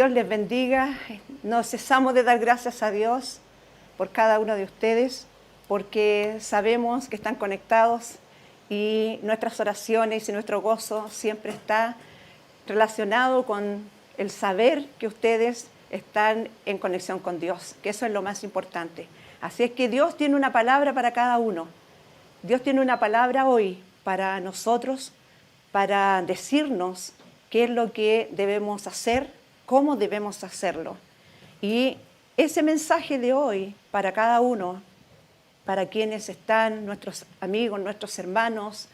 Dios les bendiga. No cesamos de dar gracias a Dios por cada uno de ustedes, porque sabemos que están conectados y nuestras oraciones y nuestro gozo siempre está relacionado con el saber que ustedes están en conexión con Dios, que eso es lo más importante. Así es que Dios tiene una palabra para cada uno. Dios tiene una palabra hoy para nosotros, para decirnos qué es lo que debemos hacer, cómo debemos hacerlo. Y ese mensaje de hoy para cada uno, para quienes están, nuestros amigos, nuestros hermanos,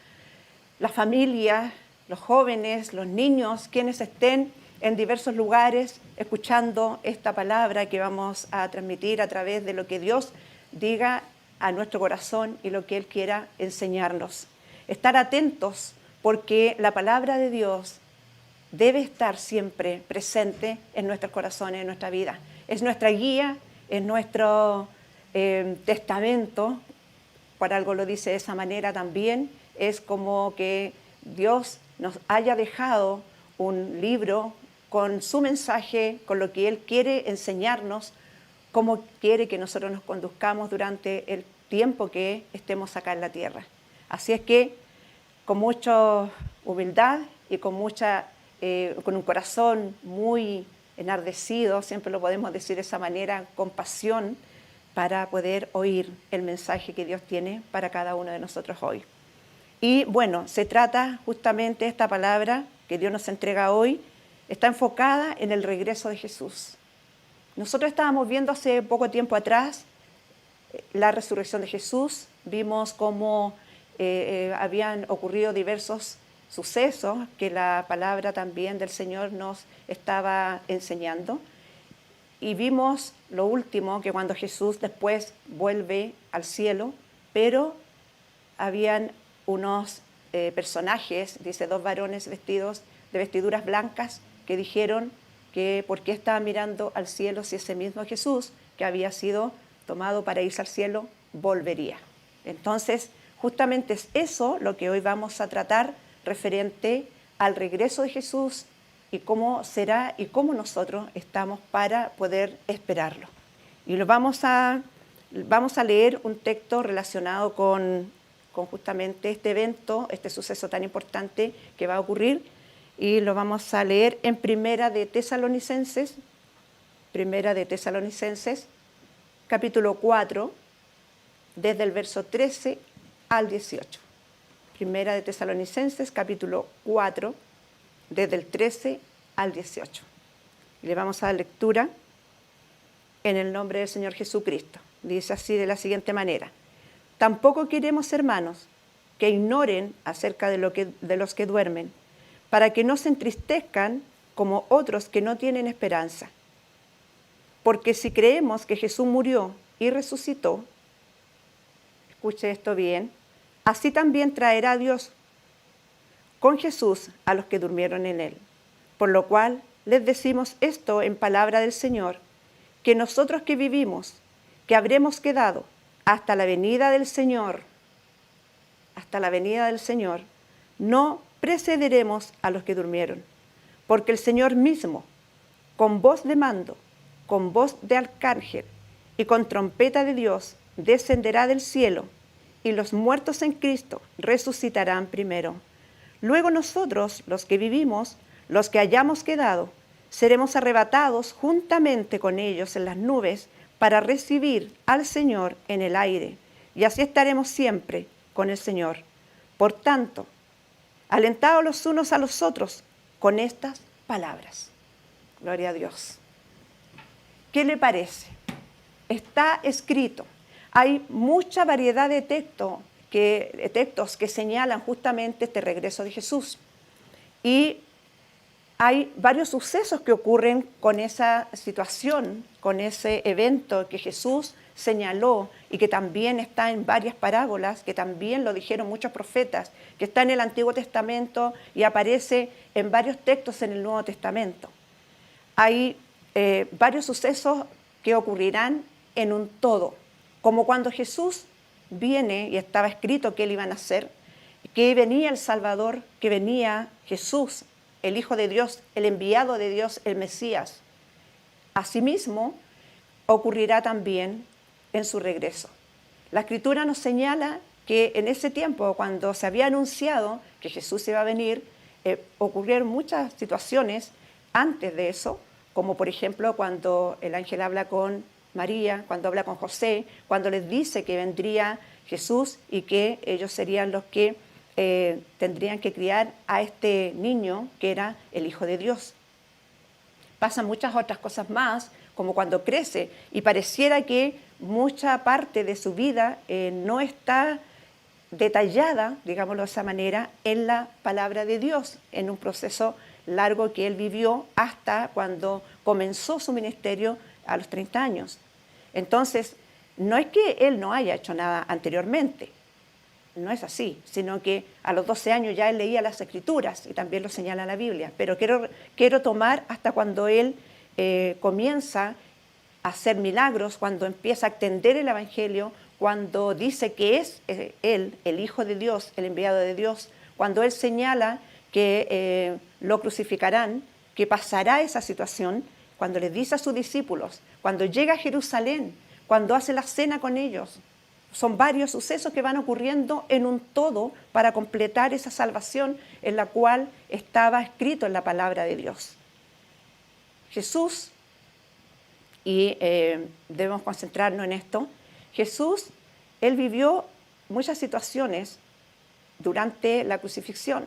la familia, los jóvenes, los niños, quienes estén en diversos lugares escuchando esta palabra que vamos a transmitir a través de lo que Dios diga a nuestro corazón y lo que Él quiera enseñarnos. Estar atentos porque la palabra de Dios debe estar siempre presente en nuestros corazones, en nuestra vida. Es nuestra guía, es nuestro testamento, por algo lo dice de esa manera también, es como que Dios nos haya dejado un libro con su mensaje, con lo que Él quiere enseñarnos, cómo quiere que nosotros nos conduzcamos durante el tiempo que estemos acá en la tierra. Así es que con mucha humildad y con un corazón muy enardecido, siempre lo podemos decir de esa manera, con pasión, para poder oír el mensaje que Dios tiene para cada uno de nosotros hoy. Y bueno, se trata justamente esta palabra que Dios nos entrega hoy, está enfocada en el regreso de Jesús. Nosotros estábamos viendo hace poco tiempo atrás la resurrección de Jesús, vimos cómo habían ocurrido diversos sucesos que la palabra también del Señor nos estaba enseñando. Y vimos lo último, que cuando Jesús después vuelve al cielo, pero habían unos personajes, dice, 2 varones vestidos de vestiduras blancas, que dijeron que por qué estaban mirando al cielo si ese mismo Jesús, que había sido tomado para irse al cielo, volvería. Entonces, justamente es eso lo que hoy vamos a tratar referente al regreso de Jesús y cómo será y cómo nosotros estamos para poder esperarlo. Y vamos a leer un texto relacionado con justamente este evento, este suceso tan importante que va a ocurrir, y lo vamos a leer en Primera de Tesalonicenses, capítulo 4, desde el verso 13 al 18. Primera de Tesalonicenses, capítulo 4, desde el 13 al 18. Y le vamos a dar lectura en el nombre del Señor Jesucristo. Dice así de la siguiente manera: tampoco queremos, hermanos, que ignoren acerca de los que duermen, para que no se entristezcan como otros que no tienen esperanza. Porque si creemos que Jesús murió y resucitó, escuche esto bien, así también traerá Dios con Jesús a los que durmieron en Él. Por lo cual les decimos esto en palabra del Señor, que nosotros que vivimos, que habremos quedado hasta la venida del Señor, no precederemos a los que durmieron, porque el Señor mismo, con voz de mando, con voz de arcángel y con trompeta de Dios, descenderá del cielo, y los muertos en Cristo resucitarán primero. Luego nosotros, los que vivimos, los que hayamos quedado, seremos arrebatados juntamente con ellos en las nubes para recibir al Señor en el aire, y así estaremos siempre con el Señor. Por tanto, alentados los unos a los otros con estas palabras. Gloria a Dios. ¿Qué le parece? Está escrito. Hay mucha variedad de textos que señalan justamente este regreso de Jesús. Y hay varios sucesos que ocurren con esa situación, con ese evento que Jesús señaló y que también está en varias parábolas, que también lo dijeron muchos profetas, que está en el Antiguo Testamento y aparece en varios textos en el Nuevo Testamento. Hay varios sucesos que ocurrirán en un todo, como cuando Jesús viene y estaba escrito que Él iba a nacer, que venía el Salvador, que venía Jesús, el Hijo de Dios, el enviado de Dios, el Mesías, Asimismo, ocurrirá también en su regreso. La Escritura nos señala que en ese tiempo, cuando se había anunciado que Jesús iba a venir, ocurrieron muchas situaciones antes de eso, como por ejemplo cuando el ángel habla con María, cuando habla con José, cuando les dice que vendría Jesús y que ellos serían los que tendrían que criar a este niño que era el Hijo de Dios. Pasan muchas otras cosas más, como cuando crece y pareciera que mucha parte de su vida no está detallada, digámoslo de esa manera, en la palabra de Dios, en un proceso largo que él vivió hasta cuando comenzó su ministerio a los 30 años. Entonces, no es que él no haya hecho nada anteriormente, no es así, sino que a los 12 años ya él leía las Escrituras y también lo señala la Biblia, pero quiero tomar hasta cuando él comienza a hacer milagros, cuando empieza a extender el Evangelio, cuando dice que es él, el Hijo de Dios, el enviado de Dios, cuando él señala que lo crucificarán, que pasará esa situación, cuando les dice a sus discípulos, cuando llega a Jerusalén, cuando hace la cena con ellos. Son varios sucesos que van ocurriendo en un todo para completar esa salvación en la cual estaba escrito en la palabra de Dios. Jesús, y debemos concentrarnos en esto, Jesús, él vivió muchas situaciones durante la crucifixión.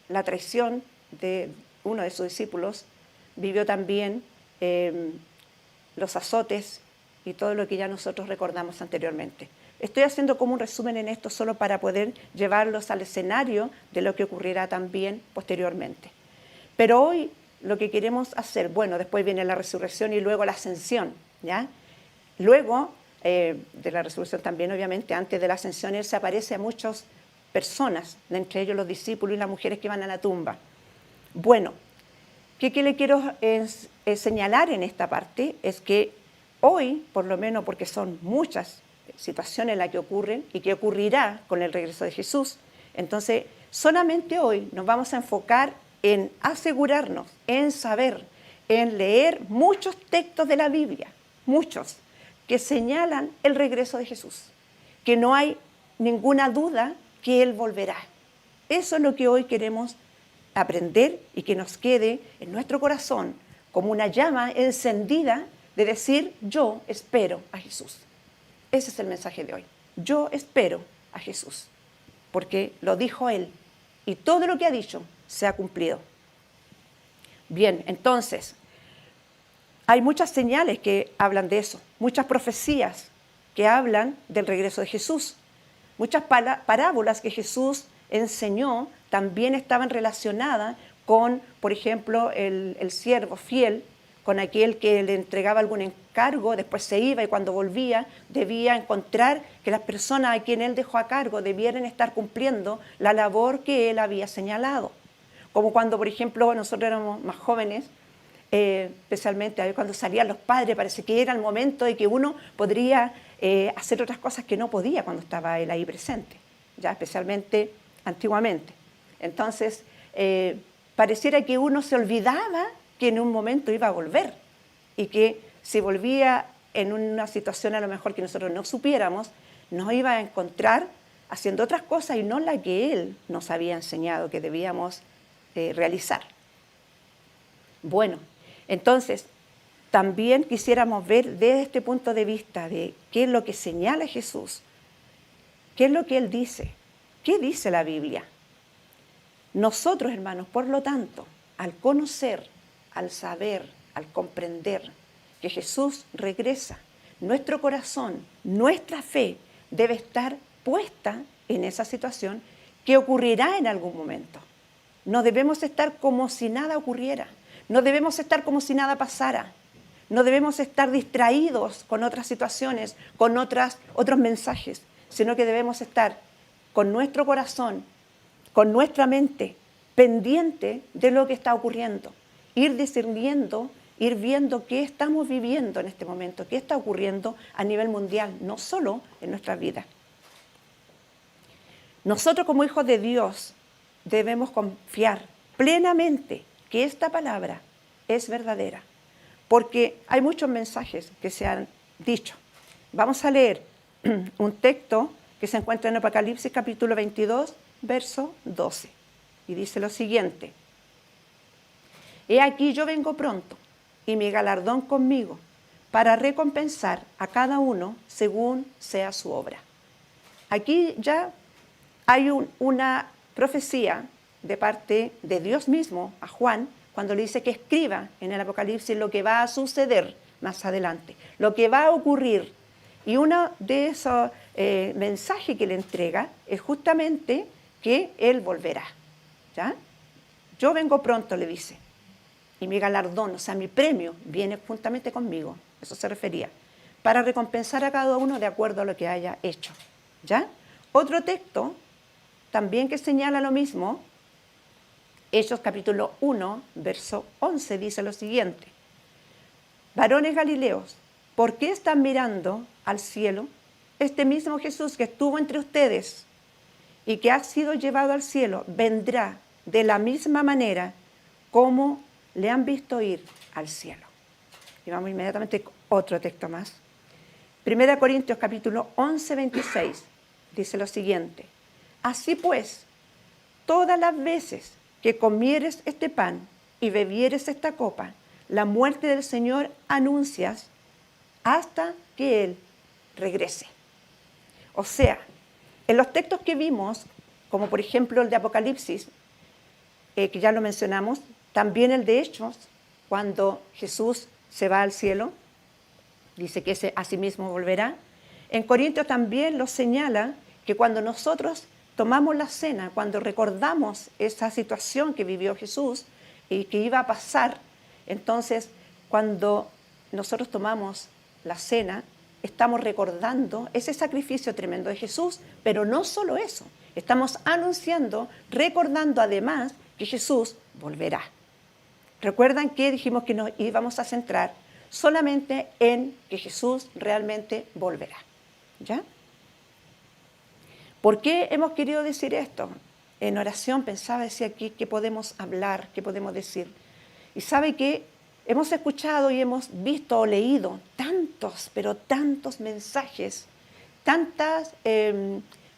La traición de uno de sus discípulos, vivió también los azotes y todo lo que ya nosotros recordamos anteriormente. Estoy haciendo como un resumen en esto solo para poder llevarlos al escenario de lo que ocurrirá también posteriormente. Pero hoy lo que queremos hacer, bueno, después viene la resurrección y luego la ascensión, ¿ya? Luego de la resurrección también, obviamente, antes de la ascensión, él se aparece a muchas personas, entre ellos los discípulos y las mujeres que van a la tumba. Bueno, ¿qué le quiero señalar en esta parte? Es que hoy, por lo menos porque son muchas situaciones las que ocurren y que ocurrirá con el regreso de Jesús, entonces solamente hoy nos vamos a enfocar en asegurarnos, en saber, en leer muchos textos de la Biblia, muchos, que señalan el regreso de Jesús, que no hay ninguna duda que Él volverá. Eso es lo que hoy queremos aprender y que nos quede en nuestro corazón como una llama encendida de decir, yo espero a Jesús. Ese es el mensaje de hoy. Yo espero a Jesús, porque lo dijo Él y todo lo que ha dicho se ha cumplido. Bien, entonces, hay muchas señales que hablan de eso, muchas profecías que hablan del regreso de Jesús. Muchas parábolas que Jesús enseñó también estaban relacionadas con, por ejemplo, el siervo fiel, con aquel que le entregaba algún encargo, después se iba y cuando volvía debía encontrar que las personas a quien él dejó a cargo debieran estar cumpliendo la labor que él había señalado. Como cuando, por ejemplo, nosotros éramos más jóvenes, especialmente cuando salían los padres, parece que era el momento de que uno podría hacer otras cosas que no podía cuando estaba él ahí presente, ya especialmente antiguamente. Entonces, pareciera que uno se olvidaba que en un momento iba a volver y que si volvía en una situación a lo mejor que nosotros no supiéramos, nos iba a encontrar haciendo otras cosas y no la que Él nos había enseñado que debíamos realizar. Bueno, entonces, también quisiéramos ver desde este punto de vista de qué es lo que señala Jesús, qué es lo que Él dice, qué dice la Biblia. Nosotros, hermanos, por lo tanto, al conocer, al saber, al comprender que Jesús regresa, nuestro corazón, nuestra fe debe estar puesta en esa situación que ocurrirá en algún momento. No debemos estar como si nada ocurriera, no debemos estar como si nada pasara, no debemos estar distraídos con otras situaciones, con otros mensajes, sino que debemos estar con nuestro corazón, con nuestra mente, pendiente de lo que está ocurriendo, ir discerniendo, ir viendo qué estamos viviendo en este momento, qué está ocurriendo a nivel mundial, no solo en nuestras vidas. Nosotros como hijos de Dios debemos confiar plenamente que esta palabra es verdadera, porque hay muchos mensajes que se han dicho. Vamos a leer un texto que se encuentra en Apocalipsis capítulo 22, verso 12. Y dice lo siguiente: He aquí yo vengo pronto, y mi galardón conmigo, para recompensar a cada uno según sea su obra. Aquí ya hay una profecía de parte de Dios mismo a Juan, cuando le dice que escriba en el Apocalipsis lo que va a suceder más adelante, lo que va a ocurrir. Y uno de esos mensajes que le entrega es justamente que Él volverá. ¿Ya? Yo vengo pronto, le dice, y mi galardón, o sea, mi premio, viene juntamente conmigo. Eso se refería, para recompensar a cada uno de acuerdo a lo que haya hecho. ¿Ya? Otro texto también que señala lo mismo, Hechos capítulo 1, verso 11, dice lo siguiente: Varones Galileos, ¿por qué están mirando al cielo? Este mismo Jesús que estuvo entre ustedes y que ha sido llevado al cielo, vendrá de la misma manera como le han visto ir al cielo. Y vamos inmediatamente con otro texto más. 1 Corintios capítulo 11, 26, dice lo siguiente: Así pues, todas las veces que comieres este pan y bebieres esta copa, la muerte del Señor anuncias hasta que Él regrese. O sea, en los textos que vimos, como por ejemplo el de Apocalipsis, que ya lo mencionamos, también el de Hechos, cuando Jesús se va al cielo, dice que a sí mismo volverá. En Corintios también lo señala, que cuando nosotros tomamos la cena, cuando recordamos esa situación que vivió Jesús y que iba a pasar, entonces cuando nosotros tomamos la cena, estamos recordando ese sacrificio tremendo de Jesús, pero no solo eso, estamos anunciando, recordando además que Jesús volverá. ¿Recuerdan que dijimos que nos íbamos a centrar solamente en que Jesús realmente volverá? ¿Ya? ¿Por qué hemos querido decir esto? En oración pensaba, decía aquí, ¿qué podemos hablar? ¿Qué podemos decir? Y sabe que hemos escuchado y hemos visto o leído tantos, pero tantos mensajes, tantas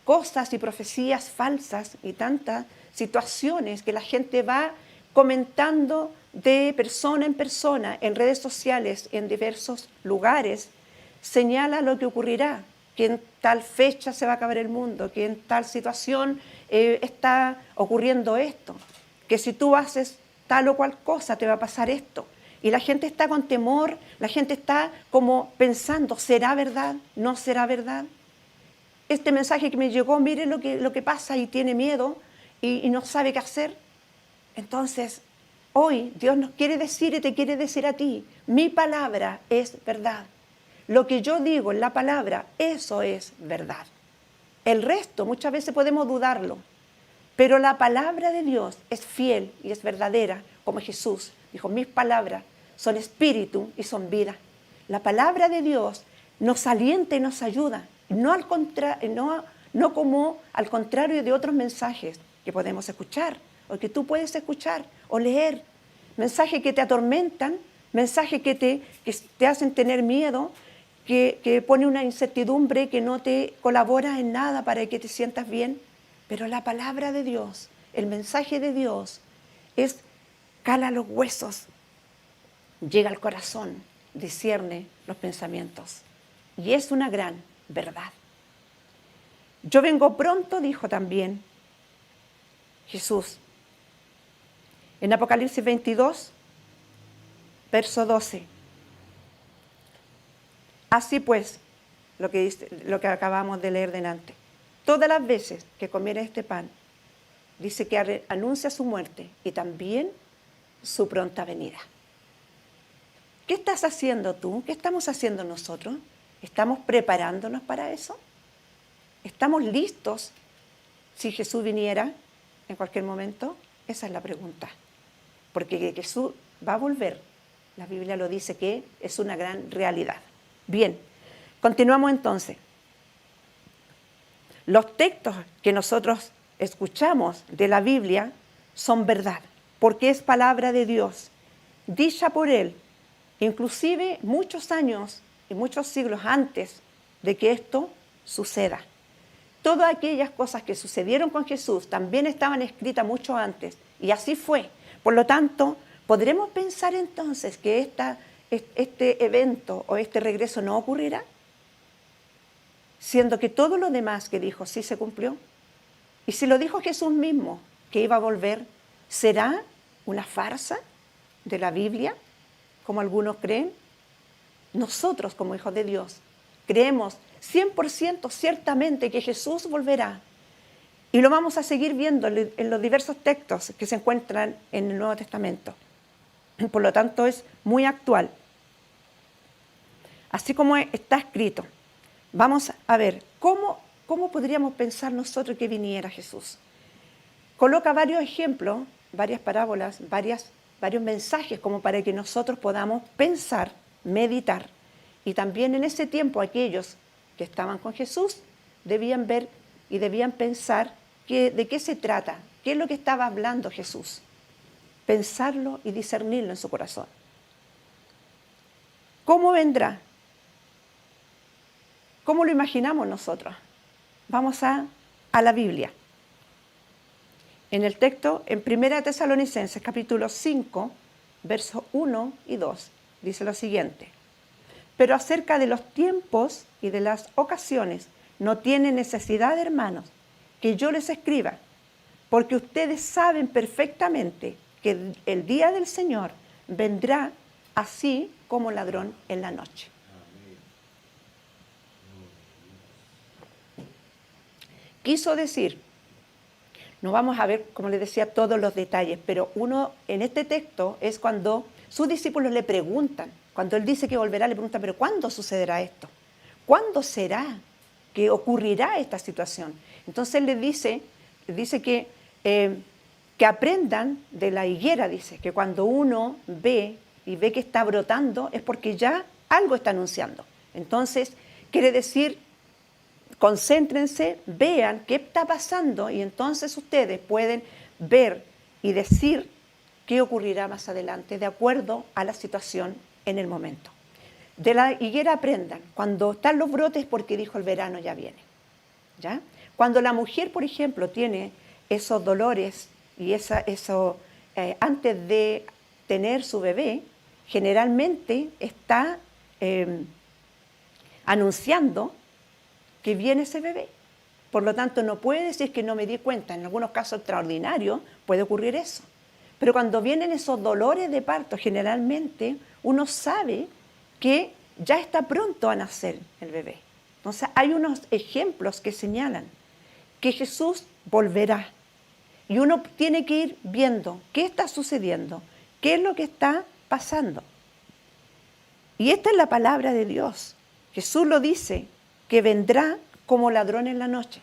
cosas y profecías falsas y tantas situaciones que la gente va comentando de persona en persona, en redes sociales, en diversos lugares, señala lo que ocurrirá, que en tal fecha se va a acabar el mundo, que en tal situación está ocurriendo esto, que si tú haces tal o cual cosa te va a pasar esto. Y la gente está con temor, la gente está como pensando, ¿será verdad? ¿No será verdad? Este mensaje que me llegó, mire lo que pasa, y tiene miedo y no sabe qué hacer. Entonces, hoy Dios nos quiere decir y te quiere decir a ti, mi palabra es verdad. Lo que yo digo en la palabra, eso es verdad. El resto muchas veces podemos dudarlo, pero la palabra de Dios es fiel y es verdadera, como Jesús dijo, mis palabras son espíritu y son vida. La palabra de Dios nos alienta y nos ayuda, no como al contrario de otros mensajes que podemos escuchar, o que tú puedes escuchar o leer, mensajes que te atormentan, mensajes que te hacen tener miedo, que pone una incertidumbre, que no te colabora en nada para que te sientas bien. Pero la palabra de Dios, el mensaje de Dios, cala los huesos, llega al corazón, discierne los pensamientos. Y es una gran verdad. Yo vengo pronto, dijo también Jesús. En Apocalipsis 22, verso 12. Así pues, lo que acabamos de leer delante, todas las veces que comiera este pan, dice que anuncia su muerte y también su pronta venida. ¿Qué estás haciendo tú? ¿Qué estamos haciendo nosotros? ¿Estamos preparándonos para eso? ¿Estamos listos si Jesús viniera en cualquier momento? Esa es la pregunta. Porque que Jesús va a volver, la Biblia lo dice, que es una gran realidad. Bien, continuamos entonces. Los textos que nosotros escuchamos de la Biblia son verdad, porque es palabra de Dios, dicha por Él, inclusive muchos años y muchos siglos antes de que esto suceda. Todas aquellas cosas que sucedieron con Jesús también estaban escritas mucho antes, y así fue. Por lo tanto, ¿podremos pensar entonces que este evento o este regreso no ocurrirá? Siendo que todo lo demás que dijo sí se cumplió. Y si lo dijo Jesús mismo, que iba a volver, ¿será una farsa de la Biblia, como algunos creen? Nosotros, como hijos de Dios, creemos 100% ciertamente que Jesús volverá. Y lo vamos a seguir viendo en los diversos textos que se encuentran en el Nuevo Testamento. Por lo tanto, es muy actual. Así como está escrito. Vamos a ver cómo podríamos pensar nosotros que viniera Jesús. Coloca varios ejemplos, varias parábolas, varios mensajes como para que nosotros podamos pensar, meditar. Y también en ese tiempo aquellos que estaban con Jesús debían ver y debían pensar de qué se trata, qué es lo que estaba hablando Jesús. Pensarlo y discernirlo en su corazón. ¿Cómo vendrá? ¿Cómo lo imaginamos nosotros? Vamos a la Biblia. En el texto, en 1 Tesalonicenses, capítulo 5, versos 1 y 2, dice lo siguiente. Pero acerca de los tiempos y de las ocasiones, no tiene necesidad, hermanos, que yo les escriba, porque ustedes saben perfectamente que el día del Señor vendrá así como ladrón en la noche. Quiso decir, no vamos a ver, como les decía, todos los detalles, pero uno en este texto es cuando sus discípulos le preguntan, cuando él dice que volverá, le preguntan, pero ¿cuándo sucederá esto? ¿Cuándo será que ocurrirá esta situación? Entonces él les dice que aprendan de la higuera, dice, que cuando uno ve y ve que está brotando es porque ya algo está anunciando. Entonces, quiere decir, concéntrense, vean qué está pasando y entonces ustedes pueden ver y decir qué ocurrirá más adelante de acuerdo a la situación en el momento. De la higuera aprendan, cuando están los brotes porque dijo el verano ya viene. ¿Ya? Cuando la mujer, por ejemplo, tiene esos dolores y antes de tener su bebé, generalmente está anunciando que viene ese bebé. Por lo tanto, no puede decir que no me di cuenta. En algunos casos extraordinarios puede ocurrir eso. Pero cuando vienen esos dolores de parto, generalmente uno sabe que ya está pronto a nacer el bebé. Entonces, hay unos ejemplos que señalan que Jesús volverá. Y uno tiene que ir viendo qué está sucediendo, qué es lo que está pasando. Y esta es la palabra de Dios. Jesús lo dice, que vendrá como ladrón en la noche.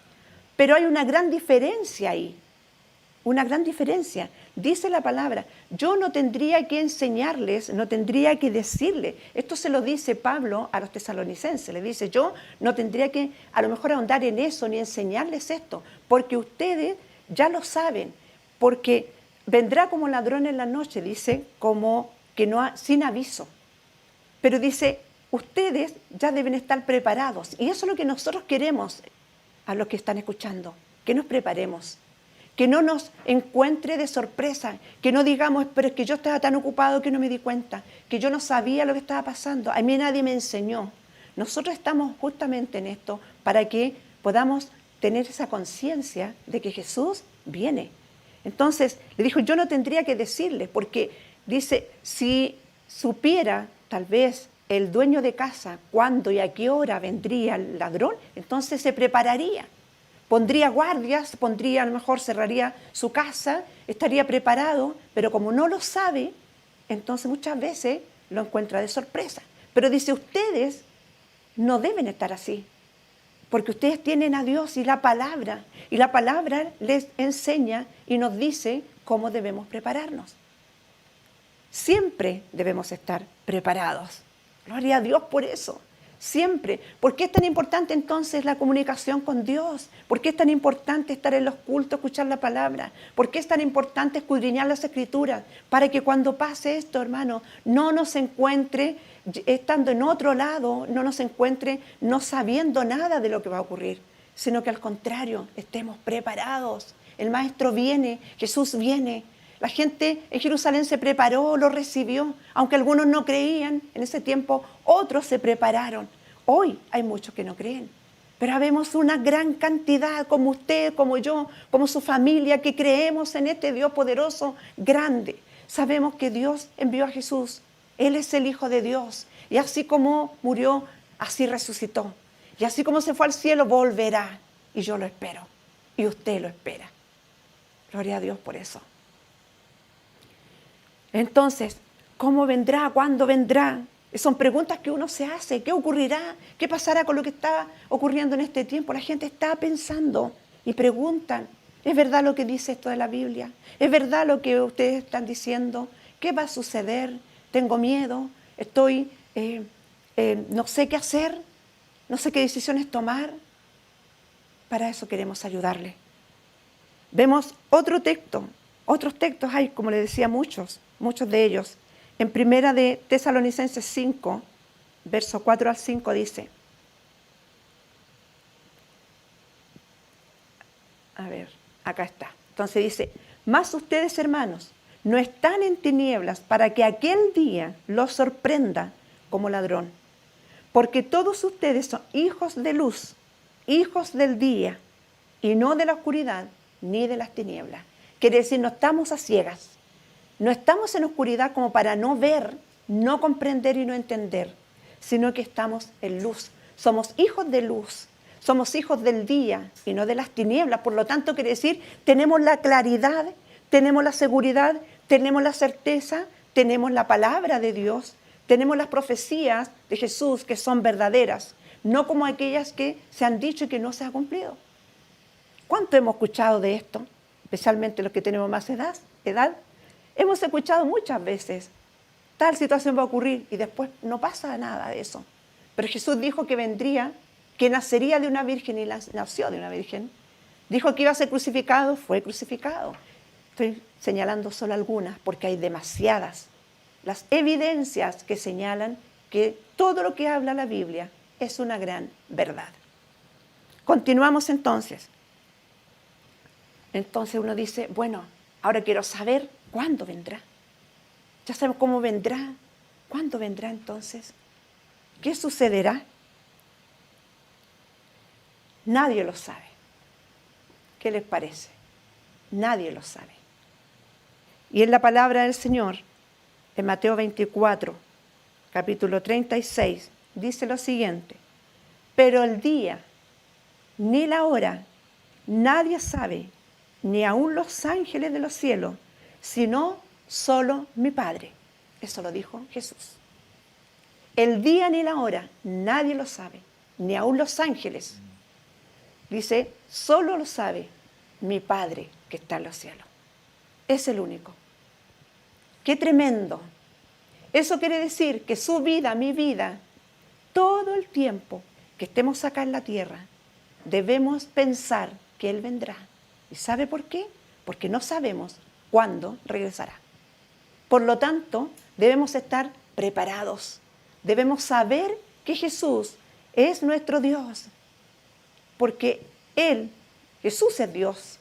Pero hay una gran diferencia ahí, una gran diferencia. Dice la palabra, yo no tendría que enseñarles, no tendría que decirles. Esto se lo dice Pablo a los tesalonicenses, le dice, yo no tendría que a lo mejor ahondar en eso ni enseñarles esto, porque ustedes ya lo saben, porque vendrá como ladrón en la noche, dice, como que sin aviso. Pero dice, ustedes ya deben estar preparados. Y eso es lo que nosotros queremos a los que están escuchando, que nos preparemos, que no nos encuentre de sorpresa, que no digamos, pero es que yo estaba tan ocupado que no me di cuenta, que yo no sabía lo que estaba pasando, a mí nadie me enseñó. Nosotros estamos justamente en esto para que podamos tener esa conciencia de que Jesús viene. Entonces, le dijo, yo no tendría que decirle, porque dice, si supiera tal vez el dueño de casa cuándo y a qué hora vendría el ladrón, entonces se prepararía. Pondría guardias, a lo mejor cerraría su casa, estaría preparado, pero como no lo sabe, entonces muchas veces lo encuentra de sorpresa. Pero dice, ustedes no deben estar así, porque ustedes tienen a Dios y la palabra les enseña y nos dice cómo debemos prepararnos. Siempre debemos estar preparados. Gloria a Dios por eso. siempre. ¿Por qué es tan importante entonces la comunicación con Dios? ¿Por qué es tan importante estar en los cultos, escuchar la palabra? ¿Por qué es tan importante escudriñar las Escrituras? Para que cuando pase esto, hermano, no nos encuentre estando en otro lado, no nos encuentre no sabiendo nada de lo que va a ocurrir, sino que al contrario, estemos preparados. El Maestro viene, Jesús viene. La gente en Jerusalén se preparó, lo recibió, aunque algunos no creían. En ese tiempo otros se prepararon. Hoy hay muchos que no creen, pero habemos una gran cantidad, como usted, como yo, como su familia, que creemos en este Dios poderoso, grande. Sabemos que Dios envió a Jesús. Él es el Hijo de Dios. Y así como murió, así resucitó. Y así como se fue al cielo, volverá. Y yo lo espero. Y usted lo espera. Gloria a Dios por eso. Entonces, ¿cómo vendrá? ¿Cuándo vendrá? Son preguntas que uno se hace. ¿Qué ocurrirá? ¿Qué pasará con lo que está ocurriendo en este tiempo? La gente está pensando y preguntan. ¿Es verdad lo que dice esto de la Biblia? ¿Es verdad lo que ustedes están diciendo? ¿Qué va a suceder? Tengo miedo. No sé qué hacer. No sé qué decisiones tomar. Para eso queremos ayudarle. Vemos otros textos hay, como les decía, muchos de ellos. En primera de Tesalonicenses 5, verso 4 al 5 dice, a ver, acá está. Entonces dice, mas ustedes, hermanos, no están en tinieblas para que aquel día los sorprenda como ladrón. Porque todos ustedes son hijos de luz, hijos del día, y no de la oscuridad ni de las tinieblas. Quiere decir, no estamos a ciegas. No estamos en oscuridad como para no ver, no comprender y no entender, sino que estamos en luz. Somos hijos de luz, somos hijos del día y no de las tinieblas. Por lo tanto, quiere decir, tenemos la claridad, tenemos la seguridad, tenemos la certeza, tenemos la palabra de Dios, tenemos las profecías de Jesús que son verdaderas, no como aquellas que se han dicho y que no se han cumplido. ¿Cuánto hemos escuchado de esto? Especialmente los que tenemos más edad. Hemos escuchado muchas veces, tal situación va a ocurrir y después no pasa nada de eso. Pero Jesús dijo que vendría, que nacería de una virgen y nació de una virgen. Dijo que iba a ser crucificado, fue crucificado. Estoy señalando solo algunas porque hay demasiadas. Las evidencias que señalan que todo lo que habla la Biblia es una gran verdad. Continuamos entonces. Entonces uno dice, bueno, ahora quiero saber cuándo vendrá. Ya sabemos cómo vendrá. ¿Cuándo vendrá entonces? ¿Qué sucederá? Nadie lo sabe. ¿Qué les parece? Nadie lo sabe. Y en la palabra del Señor, en Mateo 24, capítulo 36, dice lo siguiente: pero el día, ni la hora, nadie sabe, ni aun los ángeles de los cielos, sino solo mi Padre. Eso lo dijo Jesús. El día ni la hora, nadie lo sabe, ni aun los ángeles. Dice, solo lo sabe mi Padre que está en los cielos. Es el único. ¡Qué tremendo! Eso quiere decir que su vida, mi vida, todo el tiempo que estemos acá en la tierra, debemos pensar que Él vendrá. ¿Y sabe por qué? Porque no sabemos cuándo regresará. Por lo tanto, debemos estar preparados. Debemos saber que Jesús es nuestro Dios. Porque Jesús es Dios.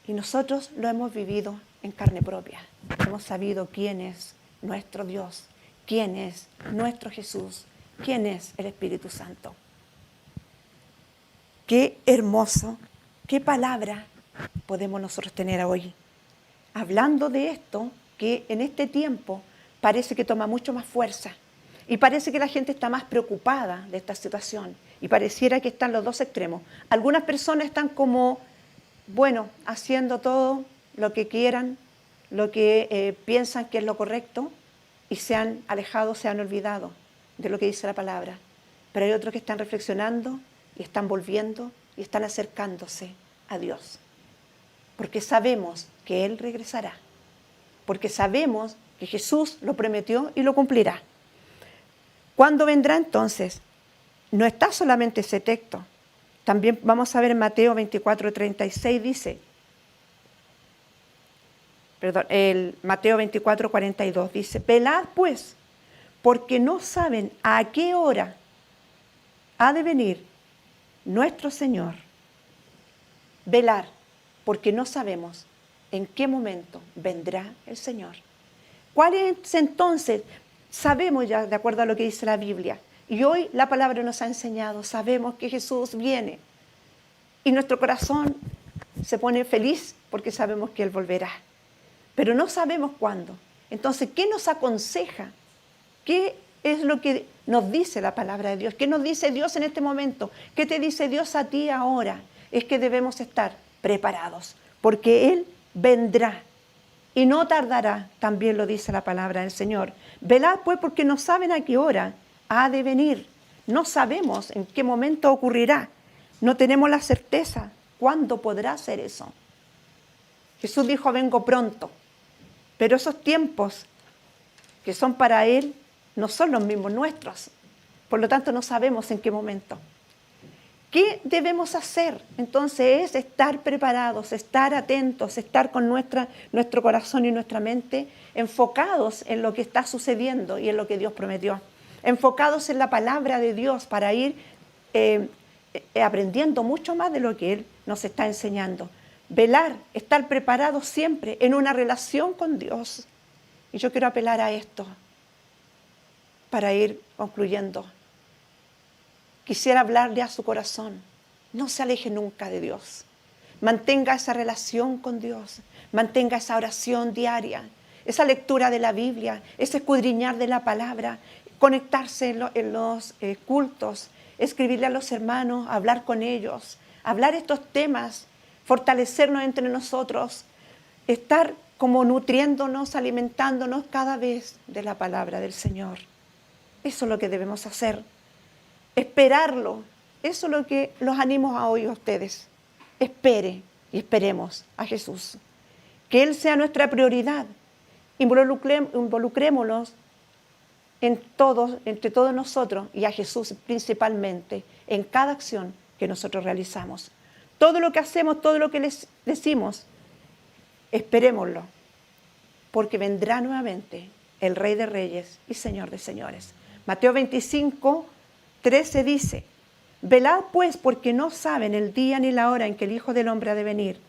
Y nosotros lo hemos vivido en carne propia. Hemos sabido quién es nuestro Dios, quién es nuestro Jesús, quién es el Espíritu Santo. Qué hermoso, qué palabra podemos nosotros tener hoy. Hablando de esto, que en este tiempo parece que toma mucho más fuerza. Y parece que la gente está más preocupada de esta situación. Y pareciera que están los dos extremos. Algunas personas están como, haciendo todo lo que quieran, lo que piensan que es lo correcto, y se han alejado, se han olvidado de lo que dice la palabra. Pero hay otros que están reflexionando y están volviendo y están acercándose a Dios. Porque sabemos que Él regresará. Porque sabemos que Jesús lo prometió y lo cumplirá. ¿Cuándo vendrá entonces? No está solamente ese texto. También vamos a ver en Mateo 24:36 dice, el Mateo 24:42 dice, velad pues, porque no saben a qué hora ha de venir nuestro Señor. Velar, porque no sabemos en qué momento vendrá el Señor. ¿Cuál es entonces? Sabemos ya, de acuerdo a lo que dice la Biblia, y hoy la palabra nos ha enseñado, sabemos que Jesús viene, y nuestro corazón se pone feliz porque sabemos que Él volverá, pero no sabemos cuándo. Entonces, ¿qué nos aconseja? ¿Qué es lo que nos dice la palabra de Dios? ¿Qué nos dice Dios en este momento? ¿Qué te dice Dios a ti ahora? Es que debemos estar preparados, porque Él vendrá y no tardará, también lo dice la palabra del Señor. Velad pues, porque no saben a qué hora ha de venir. No sabemos en qué momento ocurrirá. No tenemos la certeza cuándo podrá ser eso. Jesús dijo, vengo pronto. Pero esos tiempos que son para Él no son los mismos nuestros. Por lo tanto, no sabemos en qué momento. ¿Qué debemos hacer? Entonces es estar preparados, estar atentos, estar con nuestro corazón y nuestra mente enfocados en lo que está sucediendo y en lo que Dios prometió. Enfocados en la palabra de Dios para ir aprendiendo mucho más de lo que Él nos está enseñando. Velar, estar preparados siempre en una relación con Dios. Y yo quiero apelar a esto para ir concluyendo. Quisiera hablarle a su corazón. No se aleje nunca de Dios. Mantenga esa relación con Dios. Mantenga esa oración diaria. Esa lectura de la Biblia. Ese escudriñar de la palabra. Conectarse en los cultos. Escribirle a los hermanos. Hablar con ellos. Hablar estos temas. Fortalecernos entre nosotros. Estar como nutriéndonos, alimentándonos cada vez de la palabra del Señor. Eso es lo que debemos hacer. Esperarlo. Eso es lo que los animo a hoy a ustedes. Espere y esperemos a Jesús. Que Él sea nuestra prioridad. Involucrémonos entre todos nosotros y a Jesús principalmente en cada acción que nosotros realizamos. Todo lo que hacemos, todo lo que les decimos, esperémoslo, porque vendrá nuevamente el Rey de Reyes y Señor de Señores. Mateo 25:13 dice, velad pues, porque no saben el día ni la hora en que el Hijo del Hombre ha de venir.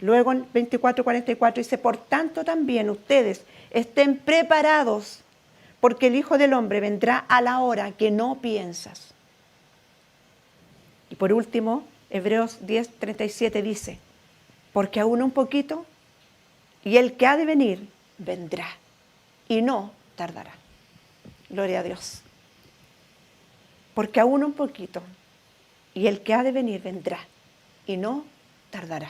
Luego en 24:44 dice, por tanto también ustedes estén preparados, porque el Hijo del Hombre vendrá a la hora que no piensas. Y por último, Hebreos 10:37 dice, porque aún un poquito, y el que ha de venir vendrá, y no tardará. Gloria a Dios. Porque aún un poquito, y el que ha de venir vendrá, y no tardará.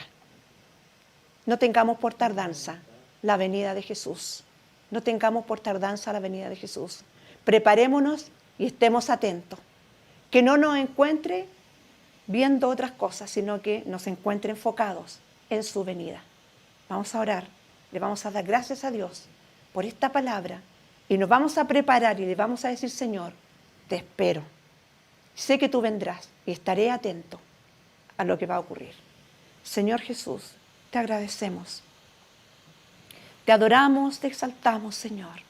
No tengamos por tardanza la venida de Jesús. No tengamos por tardanza la venida de Jesús. Preparémonos y estemos atentos. Que no nos encuentre viendo otras cosas, sino que nos encuentre enfocados en su venida. Vamos a orar, le vamos a dar gracias a Dios por esta palabra y nos vamos a preparar y le vamos a decir, Señor, te espero. Sé que tú vendrás y estaré atento a lo que va a ocurrir. Señor Jesús, te agradecemos. Te adoramos, te exaltamos, Señor.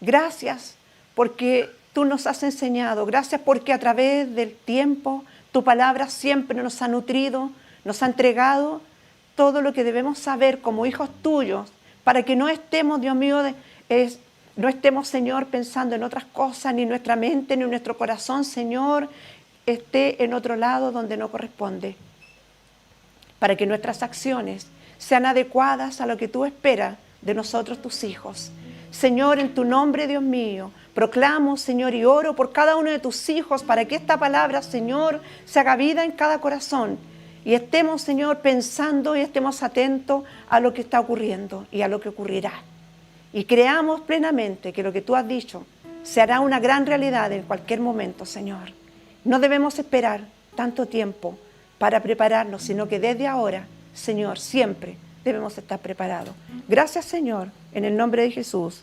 Gracias porque tú nos has enseñado. Gracias porque a través del tiempo tu palabra siempre nos ha nutrido, nos ha entregado todo lo que debemos saber como hijos tuyos para que no estemos, Dios mío, no estemos, Señor, pensando en otras cosas, ni nuestra mente, ni nuestro corazón, Señor, esté en otro lado donde no corresponde. Para que nuestras acciones sean adecuadas a lo que tú esperas de nosotros, tus hijos. Señor, en tu nombre, Dios mío, proclamo, Señor, y oro por cada uno de tus hijos para que esta palabra, Señor, se haga vida en cada corazón. Y estemos, Señor, pensando y estemos atentos a lo que está ocurriendo y a lo que ocurrirá. Y creamos plenamente que lo que tú has dicho se hará una gran realidad en cualquier momento, Señor. No debemos esperar tanto tiempo para prepararnos, sino que desde ahora, Señor, siempre debemos estar preparados. Gracias, Señor, en el nombre de Jesús.